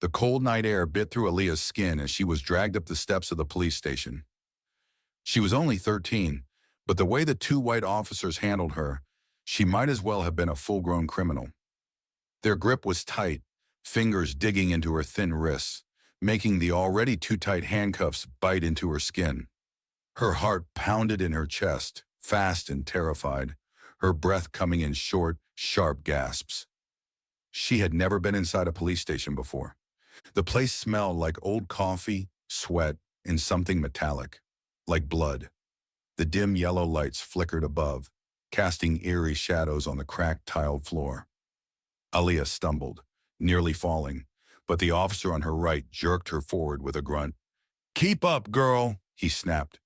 The cold night air bit through Aaliyah's skin as she was dragged up the steps of the police station. She was only 13, but the way the two white officers handled her, she might as well have been a full-grown criminal. Their grip was tight, fingers digging into her thin wrists, making the already too tight handcuffs bite into her skin. Her heart pounded in her chest, fast and terrified, her breath coming in short, sharp gasps. She had never been inside a police station before. The place smelled like old coffee, sweat, and something metallic, like blood. The dim yellow lights flickered above, casting eerie shadows on the cracked tiled floor. Aaliyah stumbled, nearly falling, but the officer on her right jerked her forward with a grunt. "Keep up, girl," he snapped.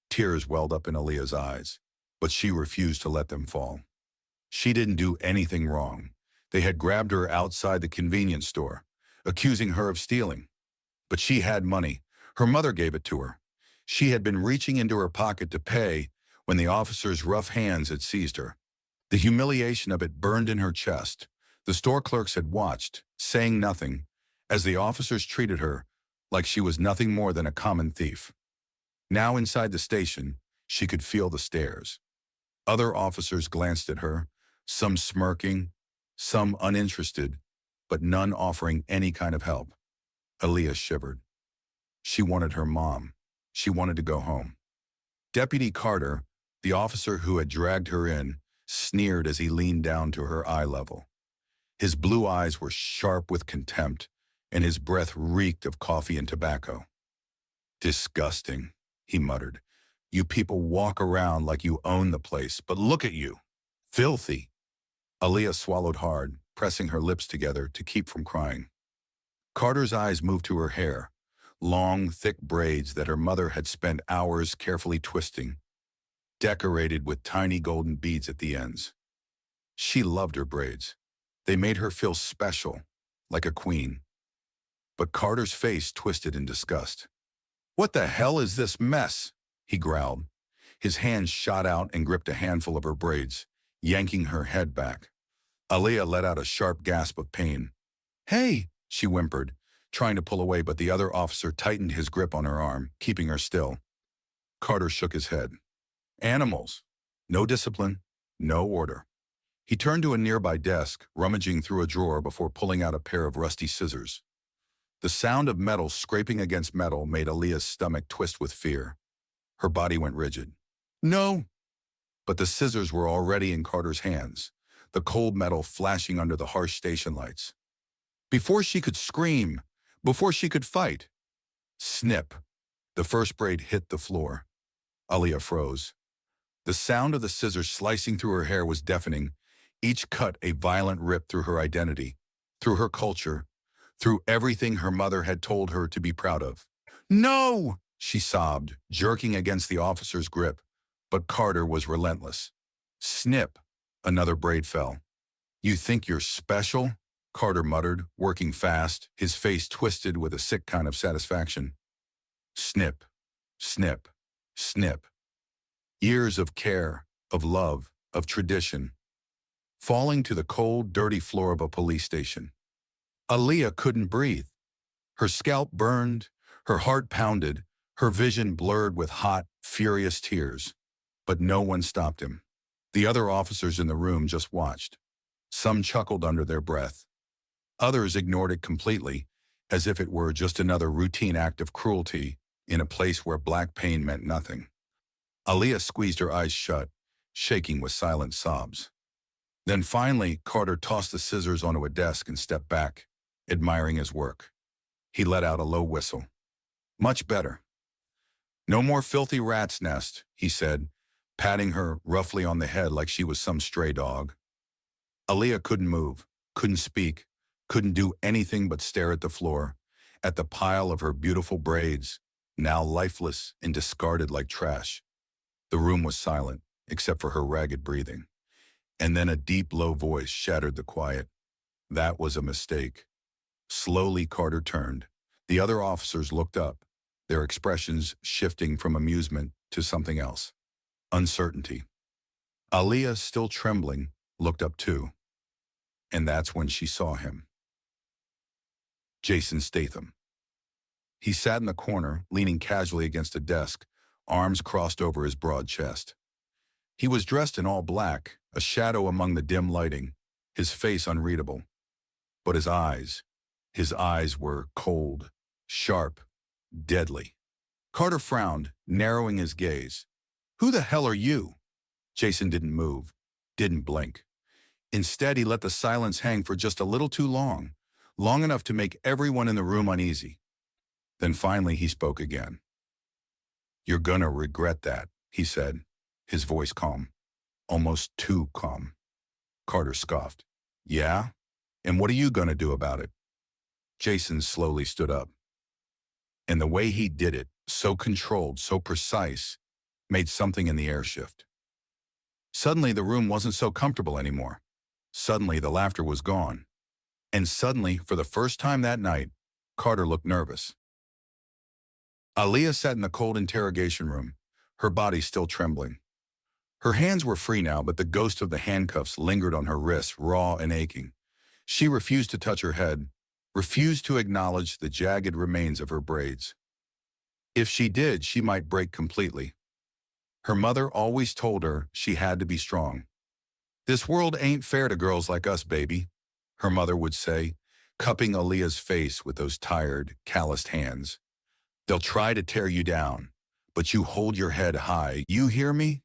Tears welled up in Aaliyah's eyes, but she refused to let them fall. She didn't do anything wrong. They had grabbed her outside the convenience store, accusing her of stealing. But she had money. Her mother gave it to her. She had been reaching into her pocket to pay when the officer's rough hands had seized her. The humiliation of it burned in her chest. The store clerks had watched, saying nothing, as the officers treated her like she was nothing more than a common thief. Now inside the station, she could feel the stares. Other officers glanced at her, some smirking, some uninterested, but none offering any kind of help. Aaliyah shivered. She wanted her mom. She wanted to go home. Deputy Carter, the officer who had dragged her in, sneered as he leaned down to her eye level. His blue eyes were sharp with contempt, and his breath reeked of coffee and tobacco. "Disgusting," he muttered. "You people walk around like you own the place, but look at you. Filthy." Aaliyah swallowed hard, pressing her lips together to keep from crying. Carter's eyes moved to her hair, long, thick braids that her mother had spent hours carefully twisting, decorated with tiny golden beads at the ends. She loved her braids. They made her feel special, like a queen. But Carter's face twisted in disgust. "What the hell is this mess?" he growled. His hands shot out and gripped a handful of her braids, yanking her head back. Aaliyah let out a sharp gasp of pain. "Hey," she whimpered, trying to pull away, but the other officer tightened his grip on her arm, keeping her still. Carter shook his head. Animals. No discipline, no order. He turned to a nearby desk, rummaging through a drawer before pulling out a pair of rusty scissors. The sound of metal scraping against metal made Aaliyah's stomach twist with fear. Her body went rigid. "No!" But the scissors were already in Carter's hands, the cold metal flashing under the harsh station lights. Before she could scream, before she could fight. Snip. The first braid hit the floor. Aaliyah froze. The sound of the scissors slicing through her hair was deafening, each cut a violent rip through her identity, through her culture, through everything her mother had told her to be proud of. "No!" she sobbed, jerking against the officer's grip, but Carter was relentless. Snip. Another braid fell. "You think you're special?" Carter muttered, working fast, his face twisted with a sick kind of satisfaction. Snip, snip, snip. Years of care, of love, of tradition, falling to the cold, dirty floor of a police station. Aaliyah couldn't breathe. Her scalp burned, her heart pounded, her vision blurred with hot, furious tears. But no one stopped him. The other officers in the room just watched. Some chuckled under their breath. Others ignored it completely, as if it were just another routine act of cruelty in a place where black pain meant nothing. Aaliyah squeezed her eyes shut, shaking with silent sobs. Then finally, Carter tossed the scissors onto a desk and stepped back, admiring his work. He let out a low whistle. "Much better." "No more filthy rat's nest," he said, patting her roughly on the head like she was some stray dog. Aaliyah couldn't move, couldn't speak, couldn't do anything but stare at the floor, at the pile of her beautiful braids, now lifeless and discarded like trash. The room was silent, except for her ragged breathing. And then a deep, low voice shattered the quiet. That was a mistake. Slowly, Carter turned. The other officers looked up, their expressions shifting from amusement to something else. Uncertainty. Aaliyah, still trembling, looked up too. And that's when she saw him. Jason Statham. He sat in the corner, leaning casually against a desk, arms crossed over his broad chest. He was dressed in all black, a shadow among the dim lighting, his face unreadable. But his eyes were cold, sharp, deadly. Carter frowned, narrowing his gaze. "Who the hell are you?" Jason didn't move, didn't blink. Instead, he let the silence hang for just a little too long, long enough to make everyone in the room uneasy. Then finally he spoke again. "You're gonna regret that," he said, his voice calm, almost too calm. Carter scoffed. "Yeah? And what are you gonna do about it?" Jason slowly stood up. And the way he did it, so controlled, so precise, made something in the air shift. Suddenly the room wasn't so comfortable anymore. Suddenly the laughter was gone. And suddenly, for the first time that night, Carter looked nervous. Aaliyah sat in the cold interrogation room, her body still trembling. Her hands were free now, but the ghost of the handcuffs lingered on her wrists, raw and aching. She refused to touch her head, refused to acknowledge the jagged remains of her braids. If she did, she might break completely. Her mother always told her she had to be strong. "This world ain't fair to girls like us, baby," her mother would say, cupping Aaliyah's face with those tired, calloused hands. "They'll try to tear you down, but you hold your head high, you hear me?"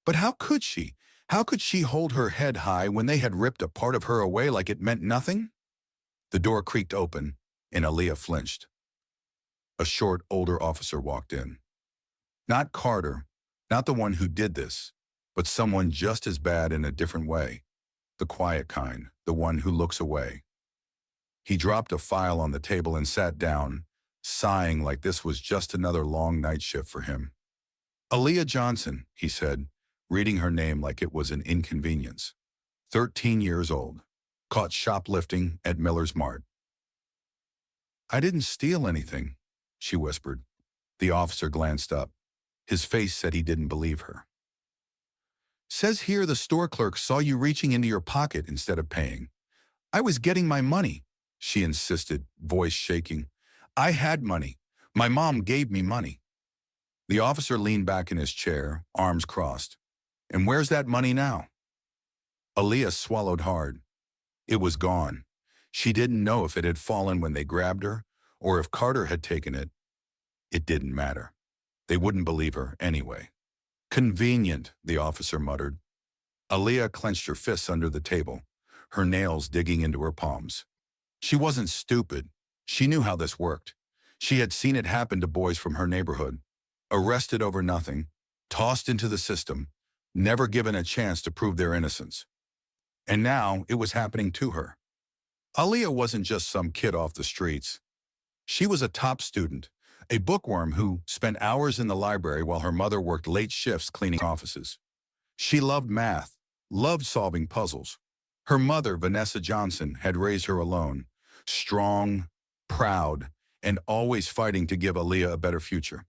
But how could she? How could she hold her head high when they had ripped a part of her away like it meant nothing? The door creaked open, and Aaliyah flinched. A short, older officer walked in. Not Carter, not the one who did this, but someone just as bad in a different way. The quiet kind, the one who looks away. He dropped a file on the table and sat down, sighing like this was just another long night shift for him. "Aaliyah Johnson," he said, reading her name like it was an inconvenience. 13 years old, caught shoplifting at Miller's Mart. "I didn't steal anything," she whispered. The officer glanced up. His face said he didn't believe her. "Says here the store clerk saw you reaching into your pocket instead of paying." "I was getting my money," she insisted, voice shaking. "I had money. My mom gave me money." The officer leaned back in his chair, arms crossed. "And where's that money now?" Aaliyah swallowed hard. It was gone. She didn't know if it had fallen when they grabbed her, or if Carter had taken it. It didn't matter. They wouldn't believe her anyway. "Convenient," the officer muttered. Aaliyah clenched her fists under the table, her nails digging into her palms. She wasn't stupid. She knew how this worked. She had seen it happen to boys from her neighborhood. Arrested over nothing, tossed into the system, never given a chance to prove their innocence. And now it was happening to her. Aaliyah wasn't just some kid off the streets. She was a top student, a bookworm who spent hours in the library while her mother worked late shifts cleaning offices. She loved math, loved solving puzzles. Her mother, Vanessa Johnson, had raised her alone, strong, proud, and always fighting to give Aaliyah a better future.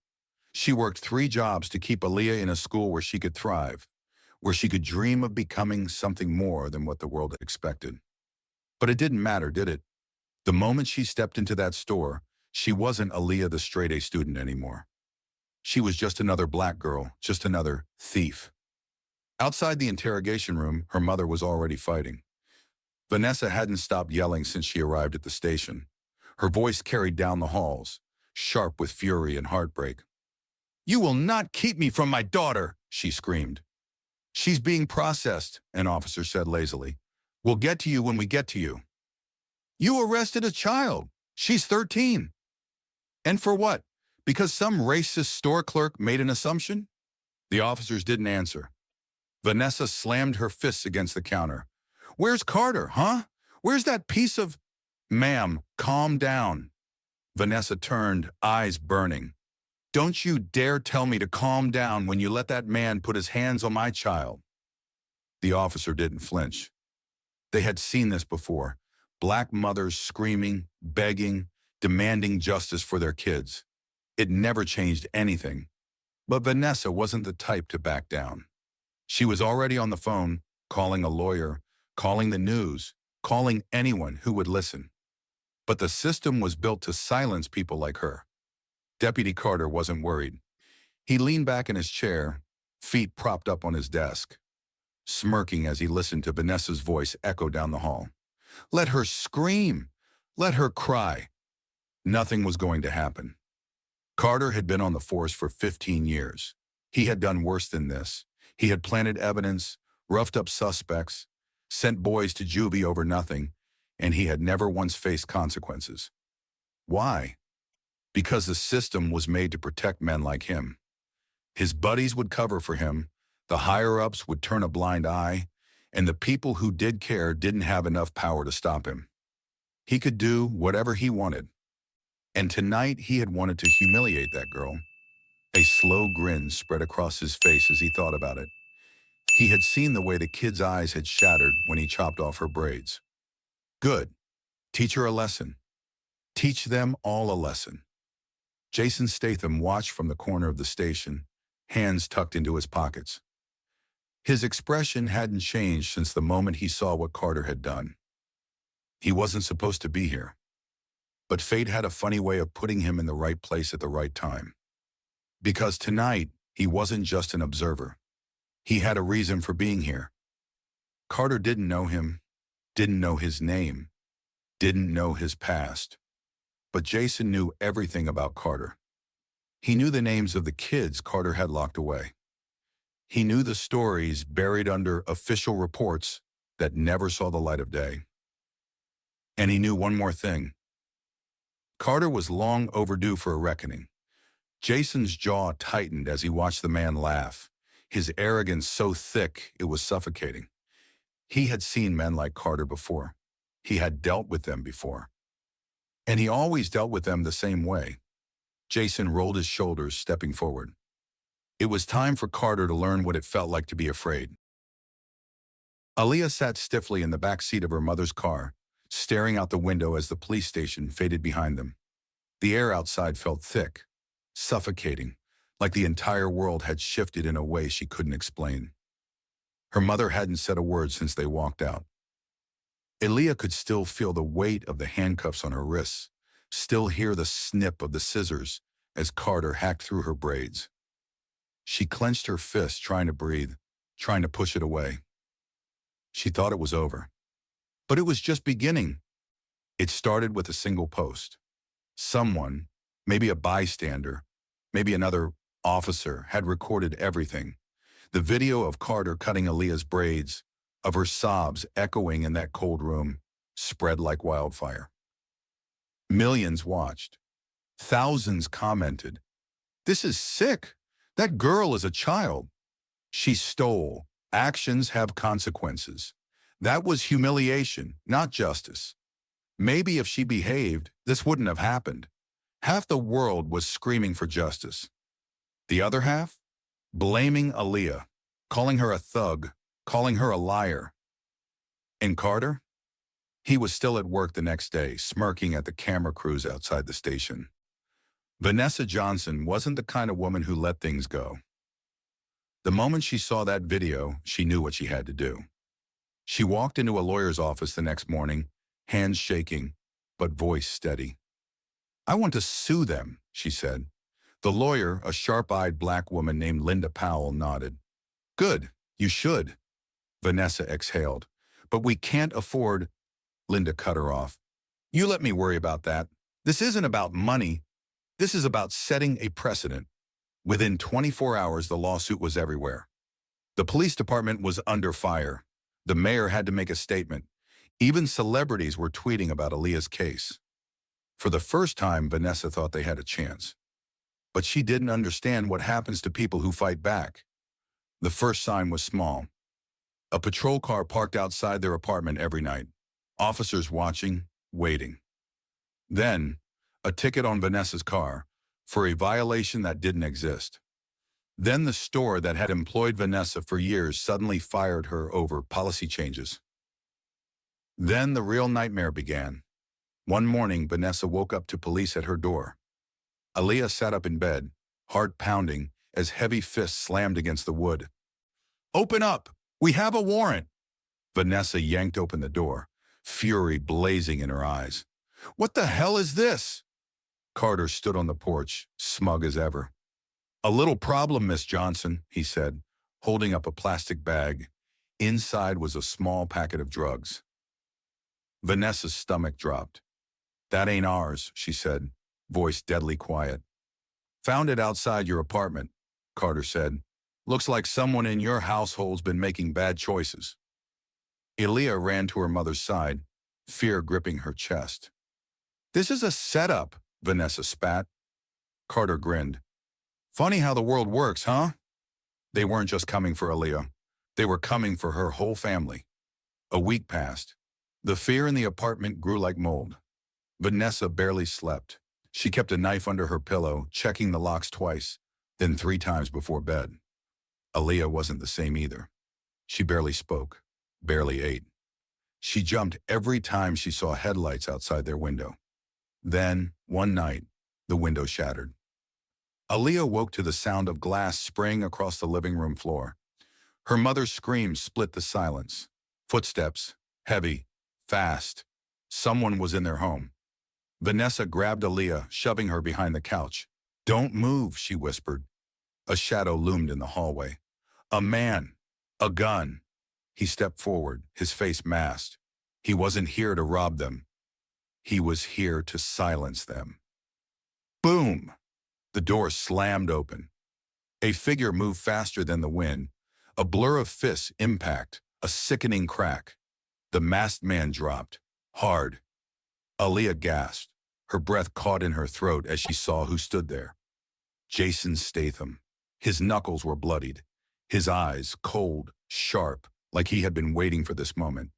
She worked 3 jobs to keep Aaliyah in a school where she could thrive, where she could dream of becoming something more than what the world expected. But it didn't matter, did it? The moment she stepped into that store, she wasn't Aaliyah the straight-A student anymore. She was just another black girl, just another thief. Outside the interrogation room, her mother was already fighting. Vanessa hadn't stopped yelling since she arrived at the station. Her voice carried down the halls, sharp with fury and heartbreak. "You will not keep me from my daughter," she screamed. "She's being processed," an officer said lazily. "We'll get to you when we get to you." "You arrested a child. She's 13. And for what? Because some racist store clerk made an assumption?" The officers didn't answer. Vanessa slammed her fists against the counter. "Where's Carter, huh? Where's that piece of—" "Ma'am, calm down." Vanessa turned, eyes burning. "Don't you dare tell me to calm down when you let that man put his hands on my child." The officer didn't flinch. They had seen this before. Black mothers screaming, begging, demanding justice for their kids. It never changed anything. But Vanessa wasn't the type to back down. She was already on the phone, calling a lawyer, calling the news, calling anyone who would listen. But the system was built to silence people like her. Deputy Carter wasn't worried. He leaned back in his chair, feet propped up on his desk, smirking as he listened to Vanessa's voice echo down the hall. Let her scream. Let her cry. Nothing was going to happen. Carter had been on the force for 15 years. He had done worse than this. He had planted evidence, roughed up suspects, sent boys to juvie over nothing, and he had never once faced consequences. Why? Because the system was made to protect men like him. His buddies would cover for him, the higher-ups would turn a blind eye, and the people who did care didn't have enough power to stop him. He could do whatever he wanted. And tonight he had wanted to humiliate that girl. A slow grin spread across his face as he thought about it. He had seen the way the kid's eyes had shattered when he chopped off her braids. Good. Teach her a lesson. Teach them all a lesson. Jason Statham watched from the corner of the station, hands tucked into his pockets. His expression hadn't changed since the moment he saw what Carter had done. He wasn't supposed to be here. But fate had a funny way of putting him in the right place at the right time. Because tonight, he wasn't just an observer. He had a reason for being here. Carter didn't know him, didn't know his name, didn't know his past. But Jason knew everything about Carter. He knew the names of the kids Carter had locked away. He knew the stories buried under official reports that never saw the light of day. And he knew one more thing. Carter was long overdue for a reckoning. Jason's jaw tightened as he watched the man laugh, his arrogance so thick it was suffocating. He had seen men like Carter before. He had dealt with them before. And he always dealt with them the same way. Jason rolled his shoulders, stepping forward. It was time for Carter to learn what it felt like to be afraid. Aaliyah sat stiffly in the back seat of her mother's car, staring out the window as the police station faded behind them. The air outside felt thick, suffocating, like the entire world had shifted in a way she couldn't explain. Her mother hadn't said a word since they walked out. Aaliyah could still feel the weight of the handcuffs on her wrists, still hear the snip of the scissors as Carter hacked through her braids. She clenched her fist, trying to breathe, trying to push it away. She thought it was over. But it was just beginning. It started with a single post. Someone, maybe a bystander, maybe another officer, had recorded everything. The video of Carter cutting Aaliyah's braids, of her sobs echoing in that cold room, spread like wildfire. Millions watched. Thousands commented. This is sick. That girl is a child. She stole. Actions have consequences. That was humiliation, not justice. Maybe if she behaved, this wouldn't have happened. Half the world was screaming for justice. The other half? Blaming Aaliyah, calling her a thug, calling her a liar. And Carter? He was still at work the next day, smirking at the camera crews outside the station. Vanessa Johnson wasn't the kind of woman who let things go. The moment she saw that video, she knew what she had to do. She walked into a lawyer's office the next morning, hands shaking, but voice steady. I want to sue them, she said. The lawyer, a sharp-eyed black woman named Linda Powell, nodded. Good, you should. Vanessa exhaled. But we can't afford. Linda cut her off. You let me worry about that. This isn't about money. This is about setting a precedent. Within 24 hours, the lawsuit was everywhere. The police department was under fire. The mayor had to make a statement. Even celebrities were tweeting about Aaliyah's case. For the first time, Vanessa thought they had a chance. But she didn't understand what happens to people who fight back. The first sign was small. A patrol car parked outside their apartment every night. Officers watching, waiting. Then, a ticket on Vanessa's car for a violation that didn't exist. Then the store that had employed Vanessa for years suddenly fired her over policy changes. Then the real nightmare began. One morning, Vanessa woke up to police at her door. Aaliyah sat up in bed, heart pounding, as heavy fists slammed against the wood. Open up! We have a warrant! Vanessa yanked open the door, fury blazing in her eyes. What the hell is this? Carter stood on the porch, smug as ever. A little problem, Miss Johnson, he said, holding up a plastic bag. Inside was a small packet of drugs. Vanessa's stomach dropped. That ain't ours, she said, voice deadly quiet. Found it outside your apartment, Carter said. Looks like someone in your household's been making bad choices. Aaliyah ran to her mother's side, fear gripping her chest. This is a setup, Vanessa spat. Carter grinned. Funny how the world works, huh? They weren't just coming for Aaliyah. They were coming for her whole family. A week passed. The fear in the apartment grew like mold. Vanessa barely slept. She kept a knife under her pillow, checking the locks twice, then 3 times before bed. Aaliyah wasn't the same either. She barely spoke, barely ate. She jumped every time she saw headlights outside their window. Then, one night, the window shattered. Aaliyah woke to the sound of glass spraying across the living room floor. Her mother's screams split the silence. Footsteps, heavy, fast. Someone was in their home. Vanessa grabbed Aaliyah, shoving her behind the couch. Don't move, she whispered. A shadow loomed in the hallway. A man. A gun. He stepped forward, his face masked. He wasn't here to rob them. He was here to silence them. Boom! The door slammed open. A figure moved faster than the wind. A blur of fists impact, a sickening crack. The masked man dropped, hard. Aaliyah gasped. Her breath caught in her throat as she saw who stood there. Jason Statham. His knuckles were bloodied. His eyes cold, sharp, like he had been waiting for this moment.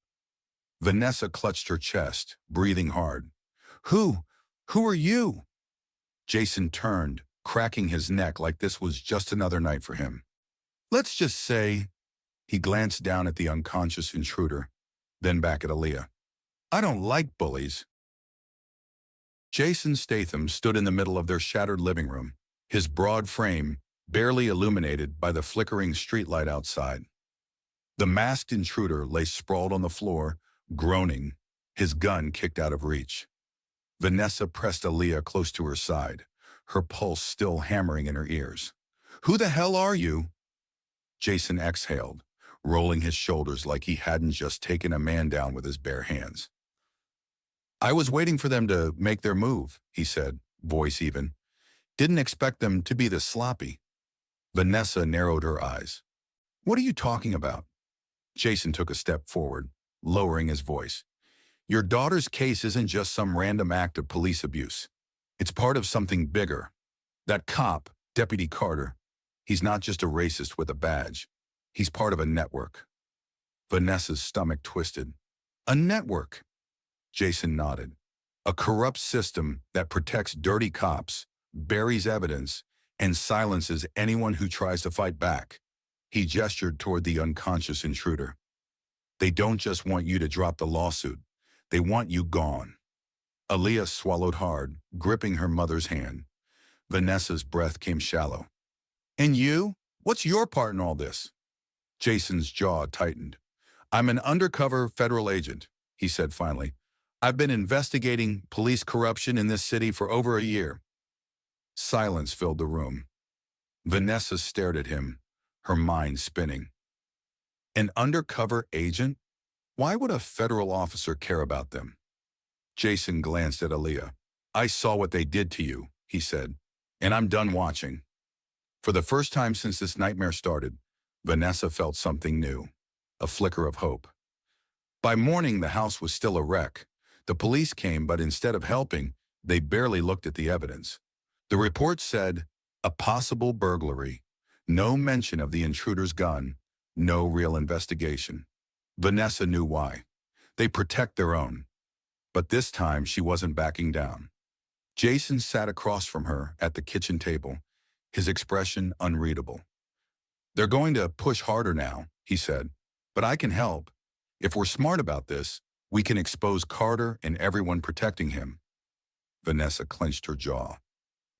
Vanessa clutched her chest, breathing hard. Who are you? Jason turned, cracking his neck like this was just another night for him. Let's just say, he glanced down at the unconscious intruder, then back at Aaliyah. I don't like bullies. Jason Statham stood in the middle of their shattered living room, his broad frame barely illuminated by the flickering streetlight outside. The masked intruder lay sprawled on the floor, groaning, his gun kicked out of reach. Vanessa pressed Aaliyah close to her side, her pulse still hammering in her ears. Who the hell are you? Jason exhaled, rolling his shoulders like he hadn't just taken a man down with his bare hands. I was waiting for them to make their move, he said, voice even. Didn't expect them to be this sloppy. Vanessa narrowed her eyes. What are you talking about? Jason took a step forward, lowering his voice. Your daughter's case isn't just some random act of police abuse. It's part of something bigger. That cop, Deputy Carter, he's not just a racist with a badge. He's part of a network. Vanessa's stomach twisted. A network? Jason nodded. A corrupt system that protects dirty cops, buries evidence, and silences anyone who tries to fight back. He gestured toward the unconscious intruder. They don't just want you to drop the lawsuit. They want you gone. Aaliyah swallowed hard, gripping her mother's hand. Vanessa's breath came shallow. And you? What's your part in all this? Jason's jaw tightened. I'm an undercover federal agent, he said finally. I've been investigating police corruption in this city for over a year. Silence filled the room. Vanessa stared at him, her mind spinning. An undercover agent? Why would a federal officer care about them? Jason glanced at Aaliyah. I saw what they did to you, he said, and I'm done watching. For the first time since this nightmare started, Vanessa felt something new, a flicker of hope. By morning, the house was still a wreck. The police came, but instead of helping, they barely looked at the evidence. The report said, a possible burglary. No mention of the intruder's gun. No real investigation. Vanessa knew why. They protect their own. But this time, she wasn't backing down. Jason sat across from her at the kitchen table, his expression unreadable. They're going to push harder now, he said, but I can help. If we're smart about this, we can expose Carter and everyone protecting him. Vanessa clenched her jaw.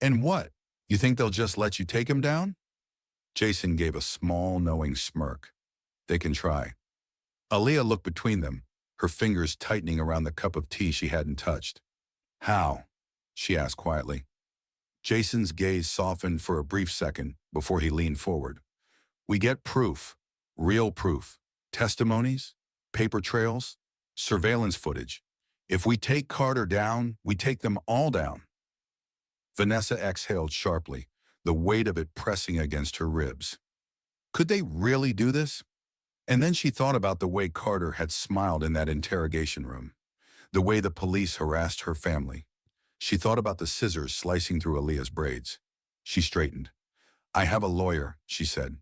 And what? You think they'll just let you take him down? Jason gave a small, knowing smirk. They can try. Aaliyah looked between them, her fingers tightening around the cup of tea she hadn't touched. How? She asked quietly. Jason's gaze softened for a brief second before he leaned forward. We get proof, real proof, testimonies, paper trails, surveillance footage. If we take Carter down, we take them all down. Vanessa exhaled sharply, the weight of it pressing against her ribs. Could they really do this? And then she thought about the way Carter had smiled in that interrogation room, the way the police harassed her family. She thought about the scissors slicing through Aaliyah's braids. She straightened. I have a lawyer, she said.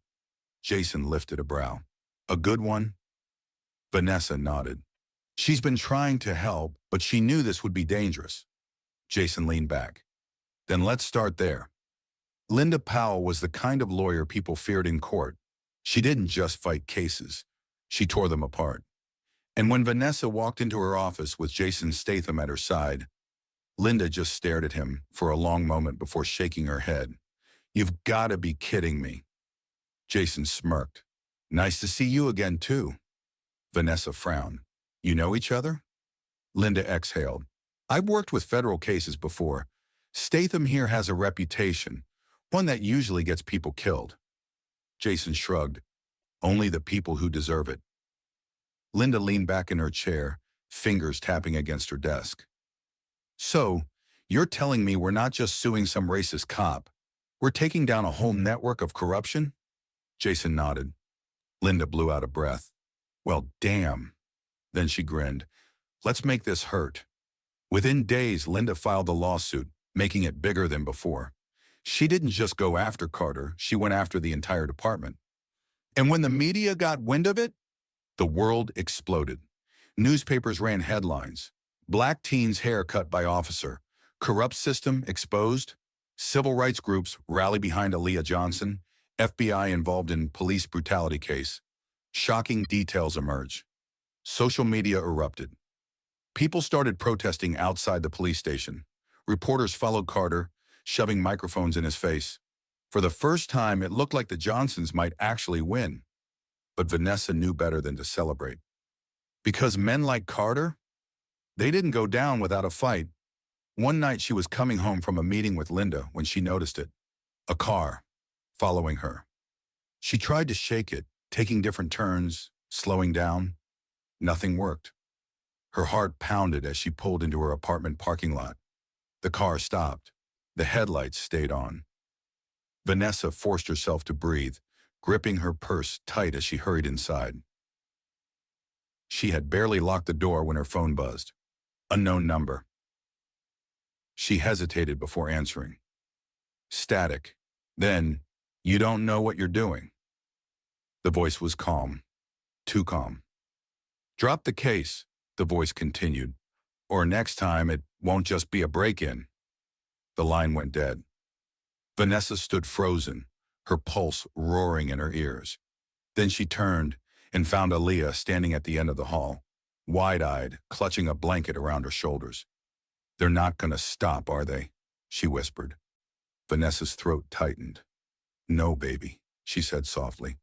Jason lifted a brow. A good one? Vanessa nodded. She's been trying to help, but she knew this would be dangerous. Jason leaned back. Then let's start there. Linda Powell was the kind of lawyer people feared in court. She didn't just fight cases. She tore them apart. And when Vanessa walked into her office with Jason Statham at her side, Linda just stared at him for a long moment before shaking her head. You've got to be kidding me. Jason smirked. Nice to see you again, too. Vanessa frowned. You know each other? Linda exhaled. I've worked with federal cases before. Statham here has a reputation, one that usually gets people killed. Jason shrugged. Only the people who deserve it. Linda leaned back in her chair, fingers tapping against her desk. So, you're telling me we're not just suing some racist cop. We're taking down a whole network of corruption? Jason nodded. Linda blew out a breath. Well, damn. Then she grinned. Let's make this hurt. Within days, Linda filed a lawsuit, making it bigger than before. She didn't just go after Carter, she went after the entire department. And when the media got wind of it, the world exploded. Newspapers ran headlines. Black teen's hair cut by officer. Corrupt system exposed. Civil rights groups rally behind Aaliyah Johnson. FBI involved in police brutality case. Shocking details emerge. Social media erupted. People started protesting outside the police station. Reporters followed Carter, shoving microphones in his face. For the first time, it looked like the Johnsons might actually win. But Vanessa knew better than to celebrate. Because men like Carter, they didn't go down without a fight. One night she was coming home from a meeting with Linda when she noticed it. A car, following her. She tried to shake it, taking different turns, slowing down. Nothing worked. Her heart pounded as she pulled into her apartment parking lot. The car stopped. The headlights stayed on. Vanessa forced herself to breathe, gripping her purse tight as she hurried inside. She had barely locked the door when her phone buzzed. Unknown number. She hesitated before answering. Static. Then, you don't know what you're doing. The voice was calm. Too calm. Drop the case, the voice continued, or next time it won't just be a break-in. The line went dead. Vanessa stood frozen, her pulse roaring in her ears. Then she turned and found Aaliyah standing at the end of the hall, wide-eyed, clutching a blanket around her shoulders. They're not gonna stop, are they? She whispered. Vanessa's throat tightened. No, baby, she said softly.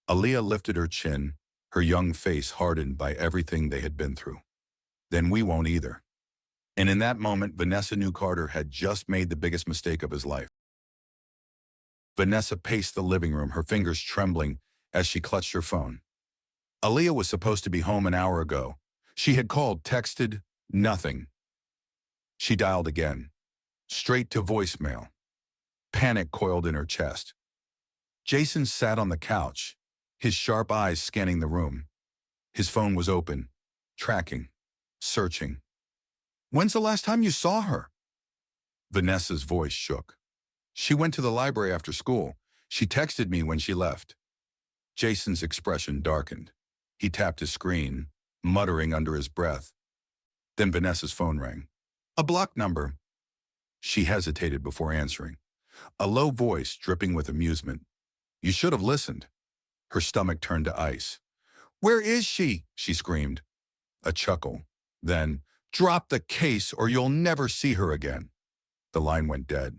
Aaliyah lifted her chin, her young face hardened by everything they had been through. Then we won't either. And in that moment, Vanessa knew Carter had just made the biggest mistake of his life. Vanessa paced the living room, her fingers trembling as she clutched her phone. Aaliyah was supposed to be home an hour ago. She had called, texted, nothing. She dialed again, straight to voicemail. Panic coiled in her chest. Jason sat on the couch, his sharp eyes scanning the room. His phone was open, tracking, searching. When's the last time you saw her? Vanessa's voice shook. She went to the library after school. She texted me when she left. Jason's expression darkened. He tapped his screen, muttering under his breath. Then Vanessa's phone rang. A blocked number. She hesitated before answering. A low voice dripping with amusement. You should have listened. Her stomach turned to ice. Where is she? She screamed. A chuckle. Then, drop the case or you'll never see her again. The line went dead.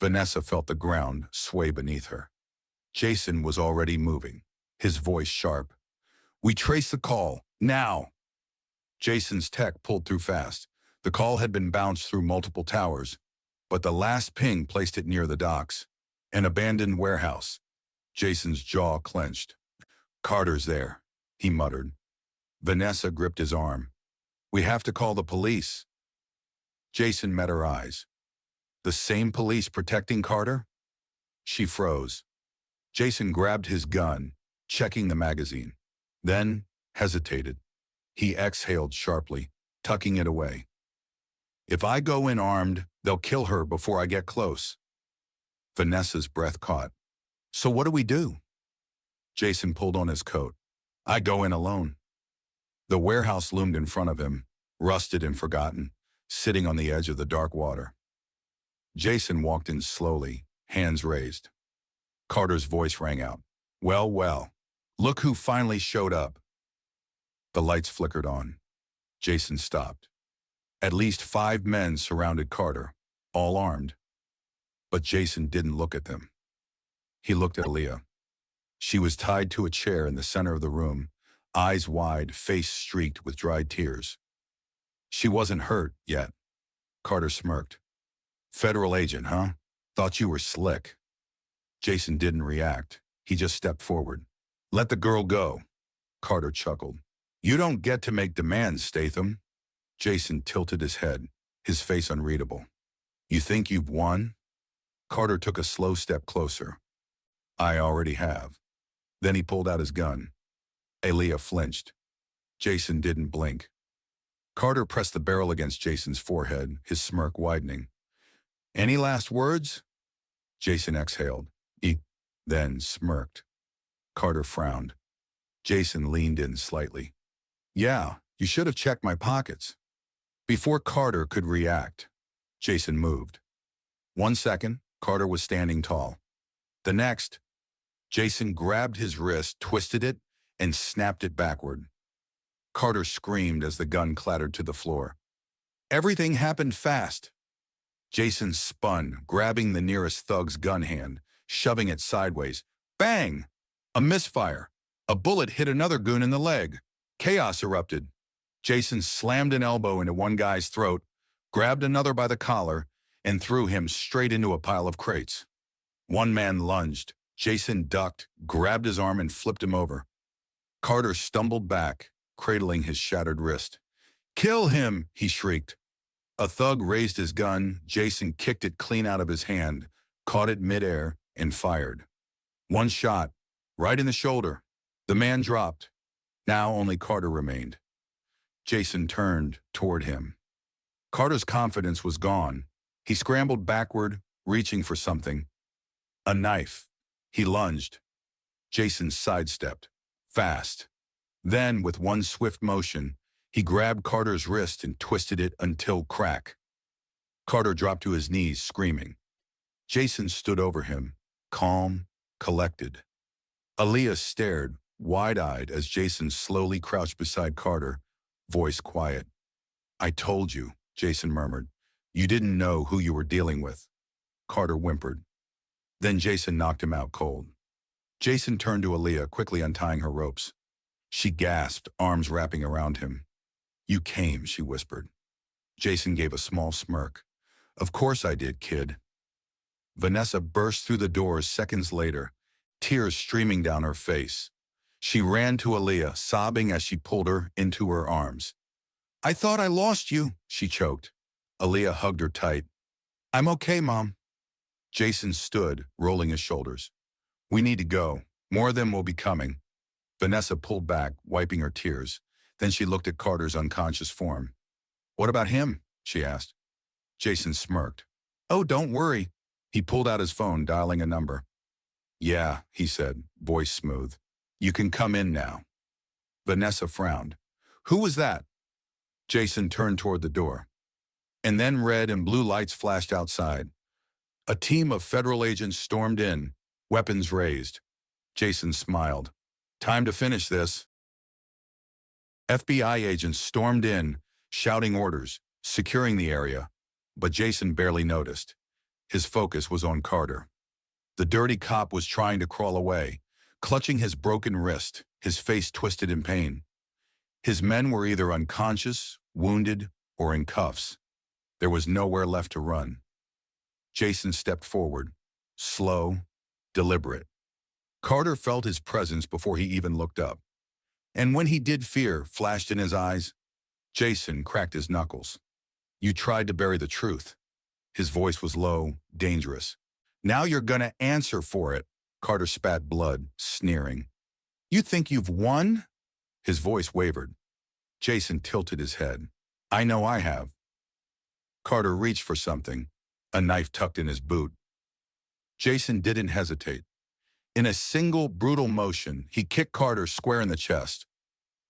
Vanessa felt the ground sway beneath her. Jason was already moving, his voice sharp. We trace the call, now. Jason's tech pulled through fast. The call had been bounced through multiple towers, but the last ping placed it near the docks. An abandoned warehouse. Jason's jaw clenched. "Carter's there," he muttered. Vanessa gripped his arm. "We have to call the police." Jason met her eyes. The same police protecting Carter? She froze. Jason grabbed his gun, checking the magazine. Then hesitated. He exhaled sharply, tucking it away. "If I go in armed, they'll kill her before I get close." Vanessa's breath caught. "So what do we do?" Jason pulled on his coat. "I go in alone." The warehouse loomed in front of him, rusted and forgotten, sitting on the edge of the dark water. Jason walked in slowly, hands raised. Carter's voice rang out. "Well, well, look who finally showed up." The lights flickered on. Jason stopped. At least 5 men surrounded Carter, all armed. But Jason didn't look at them. He looked at Aaliyah. She was tied to a chair in the center of the room, eyes wide, face streaked with dried tears. She wasn't hurt yet. Carter smirked. "Federal agent, huh? Thought you were slick." Jason didn't react. He just stepped forward. "Let the girl go." Carter chuckled. "You don't get to make demands, Statham." Jason tilted his head, his face unreadable. "You think you've won?" Carter took a slow step closer. "I already have." Then he pulled out his gun. Aaliyah flinched. Jason didn't blink. Carter pressed the barrel against Jason's forehead, his smirk widening. "Any last words?" Jason exhaled. He then smirked. Carter frowned. Jason leaned in slightly. "Yeah, you should have checked my pockets." Before Carter could react, Jason moved. 1 second, Carter was standing tall. The next, Jason grabbed his wrist, twisted it, and snapped it backward. Carter screamed as the gun clattered to the floor. Everything happened fast. Jason spun, grabbing the nearest thug's gun hand, shoving it sideways. Bang! A misfire. A bullet hit another goon in the leg. Chaos erupted. Jason slammed an elbow into one guy's throat, grabbed another by the collar, and threw him straight into a pile of crates. One man lunged. Jason ducked, grabbed his arm, and flipped him over. Carter stumbled back, cradling his shattered wrist. "Kill him!" he shrieked. A thug raised his gun. Jason kicked it clean out of his hand, caught it midair, and fired. One shot, right in the shoulder. The man dropped. Now only Carter remained. Jason turned toward him. Carter's confidence was gone. He scrambled backward, reaching for something. A knife. He lunged. Jason sidestepped. Fast. Then, with one swift motion, he grabbed Carter's wrist and twisted it until crack. Carter dropped to his knees, screaming. Jason stood over him, calm, collected. Aaliyah stared, wide-eyed, as Jason slowly crouched beside Carter, voice quiet. "I told you," Jason murmured. "You didn't know who you were dealing with." Carter whimpered. Then Jason knocked him out cold. Jason turned to Aaliyah, quickly untying her ropes. She gasped, arms wrapping around him. "You came," she whispered. Jason gave a small smirk. "Of course I did, kid." Vanessa burst through the doors seconds later, tears streaming down her face. She ran to Aaliyah, sobbing as she pulled her into her arms. "I thought I lost you," she choked. Aaliyah hugged her tight. "I'm okay, Mom." Jason stood, rolling his shoulders. "We need to go. More of them will be coming." Vanessa pulled back, wiping her tears. Then she looked at Carter's unconscious form. "What about him?" she asked. Jason smirked. "Oh, don't worry." He pulled out his phone, dialing a number. "Yeah," he said, voice smooth. "You can come in now." Vanessa frowned. "Who was that?" Jason turned toward the door. And then red and blue lights flashed outside. A team of federal agents stormed in, weapons raised. Jason smiled. "Time to finish this." FBI agents stormed in, shouting orders, securing the area, but Jason barely noticed. His focus was on Carter. The dirty cop was trying to crawl away, clutching his broken wrist, his face twisted in pain. His men were either unconscious, wounded, or in cuffs. There was nowhere left to run. Jason stepped forward, slow, deliberate. Carter felt his presence before he even looked up. And when he did, fear flashed in his eyes. Jason cracked his knuckles. "You tried to bury the truth." His voice was low, dangerous. "Now you're gonna answer for it." Carter spat blood, sneering. "You think you've won?" His voice wavered. Jason tilted his head. "I know I have." Carter reached for something, a knife tucked in his boot. Jason didn't hesitate. In a single brutal motion, he kicked Carter square in the chest.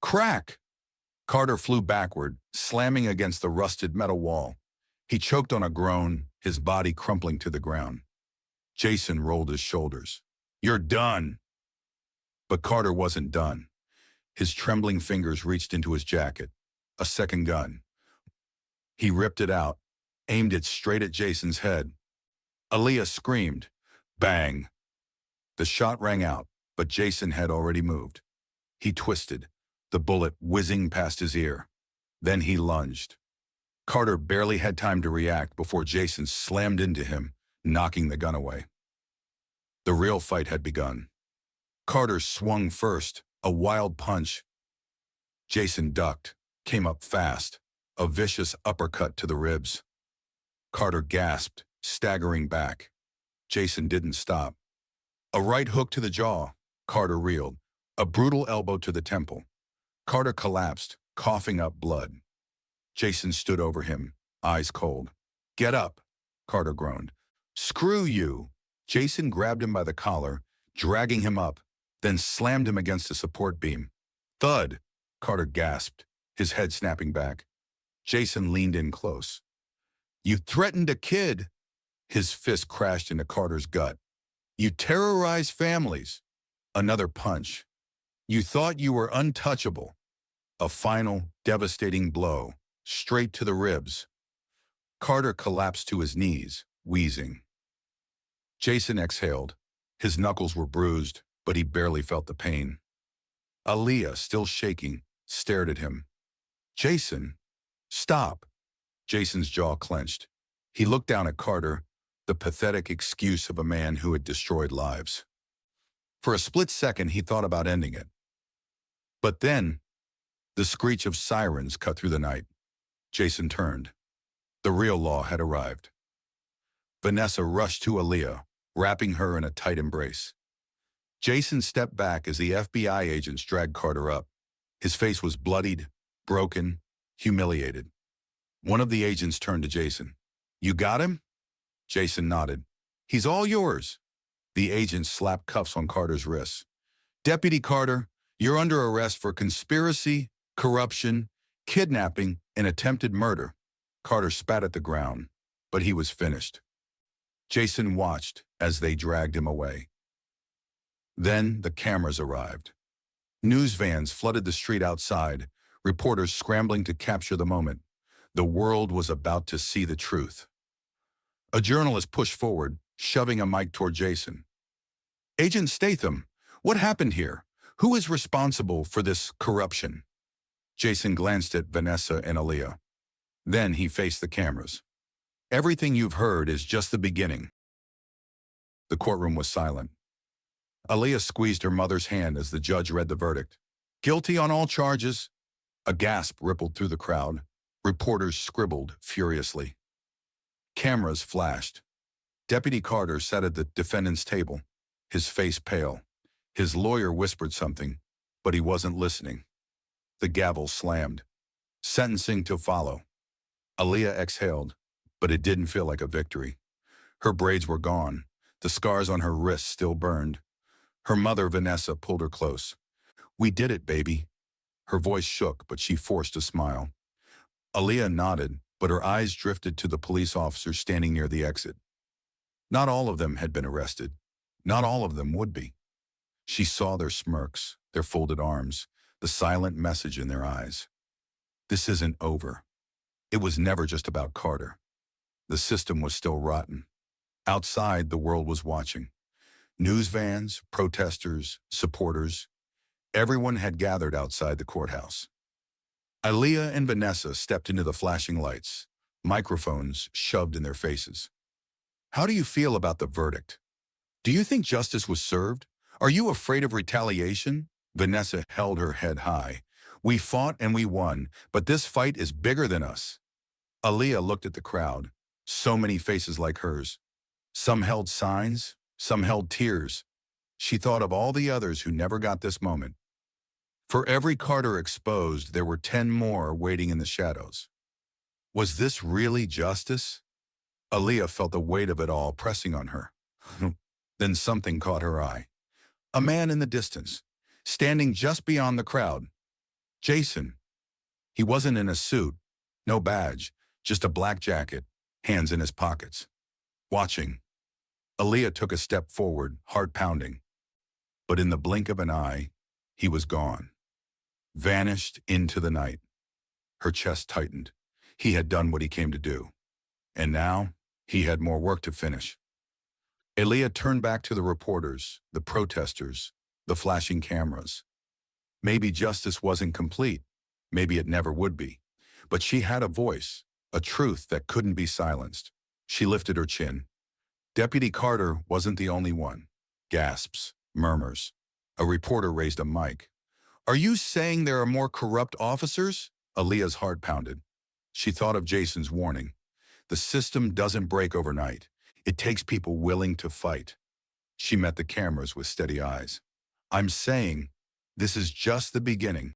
Crack! Carter flew backward, slamming against the rusted metal wall. He choked on a groan, his body crumpling to the ground. Jason rolled his shoulders. "You're done." But Carter wasn't done. His trembling fingers reached into his jacket. A second gun. He ripped it out, aimed it straight at Jason's head. Aaliyah screamed. Bang! The shot rang out, but Jason had already moved. He twisted, the bullet whizzing past his ear. Then he lunged. Carter barely had time to react before Jason slammed into him, knocking the gun away. The real fight had begun. Carter swung first, a wild punch. Jason ducked, came up fast, a vicious uppercut to the ribs. Carter gasped, staggering back. Jason didn't stop. A right hook to the jaw. Carter reeled. A brutal elbow to the temple. Carter collapsed, coughing up blood. Jason stood over him, eyes cold. "Get up," Carter groaned. "Screw you." Jason grabbed him by the collar, dragging him up, then slammed him against a support beam. Thud! Carter gasped, his head snapping back. Jason leaned in close. "You threatened a kid." His fist crashed into Carter's gut. "You terrorize families." Another punch. "You thought you were untouchable." A final, devastating blow, straight to the ribs. Carter collapsed to his knees, wheezing. Jason exhaled. His knuckles were bruised, but he barely felt the pain. Aaliyah, still shaking, stared at him. "Jason, stop." Jason's jaw clenched. He looked down at Carter, the pathetic excuse of a man who had destroyed lives. For a split second, he thought about ending it. But then, the screech of sirens cut through the night. Jason turned. The real law had arrived. Vanessa rushed to Aaliyah, wrapping her in a tight embrace. Jason stepped back as the FBI agents dragged Carter up. His face was bloodied, broken, humiliated. One of the agents turned to Jason. "You got him?" Jason nodded. "He's all yours." The agent slapped cuffs on Carter's wrists. "Deputy Carter, you're under arrest for conspiracy, corruption, kidnapping, and attempted murder." Carter spat at the ground, but he was finished. Jason watched as they dragged him away. Then the cameras arrived. News vans flooded the street outside, reporters scrambling to capture the moment. The world was about to see the truth. A journalist pushed forward, shoving a mic toward Jason. "Agent Statham, what happened here? Who is responsible for this corruption?" Jason glanced at Vanessa and Aaliyah. Then he faced the cameras. "Everything you've heard is just the beginning." The courtroom was silent. Aaliyah squeezed her mother's hand as the judge read the verdict. "Guilty on all charges." A gasp rippled through the crowd. Reporters scribbled furiously. Cameras flashed. Deputy Carter sat at the defendant's table, his face pale. His lawyer whispered something, but he wasn't listening. The gavel slammed. Sentencing to follow. Aaliyah exhaled, but it didn't feel like a victory. Her braids were gone. The scars on her wrists still burned. Her mother, Vanessa, pulled her close. "We did it, baby." Her voice shook, but she forced a smile. Aaliyah nodded, but her eyes drifted to the police officers standing near the exit. Not all of them had been arrested. Not all of them would be. She saw their smirks, their folded arms, the silent message in their eyes. This isn't over. It was never just about Carter. The system was still rotten. Outside, the world was watching. News vans, protesters, supporters. Everyone had gathered outside the courthouse. Aaliyah and Vanessa stepped into the flashing lights, microphones shoved in their faces. How do you feel about the verdict? Do you think justice was served? Are you afraid of retaliation? Vanessa held her head high. We fought and we won, but this fight is bigger than us. Aaliyah looked at the crowd. So many faces like hers. Some held signs, some held tears. She thought of all the others who never got this moment. For every Carter exposed, there were 10 more waiting in the shadows. Was this really justice? Aaliyah felt the weight of it all pressing on her. Then something caught her eye. A man in the distance, standing just beyond the crowd. Jason. He wasn't in a suit, no badge, just a black jacket, hands in his pockets. Watching. Aaliyah took a step forward, heart pounding. But in the blink of an eye, he was gone. Vanished into the night. Her chest tightened. He had done what he came to do. And now, he had more work to finish. Aaliyah turned back to the reporters, the protesters, the flashing cameras. Maybe justice wasn't complete. Maybe it never would be. But she had a voice, a truth that couldn't be silenced. She lifted her chin. Deputy Carter wasn't the only one. Gasps, murmurs. A reporter raised a mic. Are you saying there are more corrupt officers? Aaliyah's heart pounded. She thought of Jason's warning. The system doesn't break overnight. It takes people willing to fight. She met the cameras with steady eyes. I'm saying, this is just the beginning.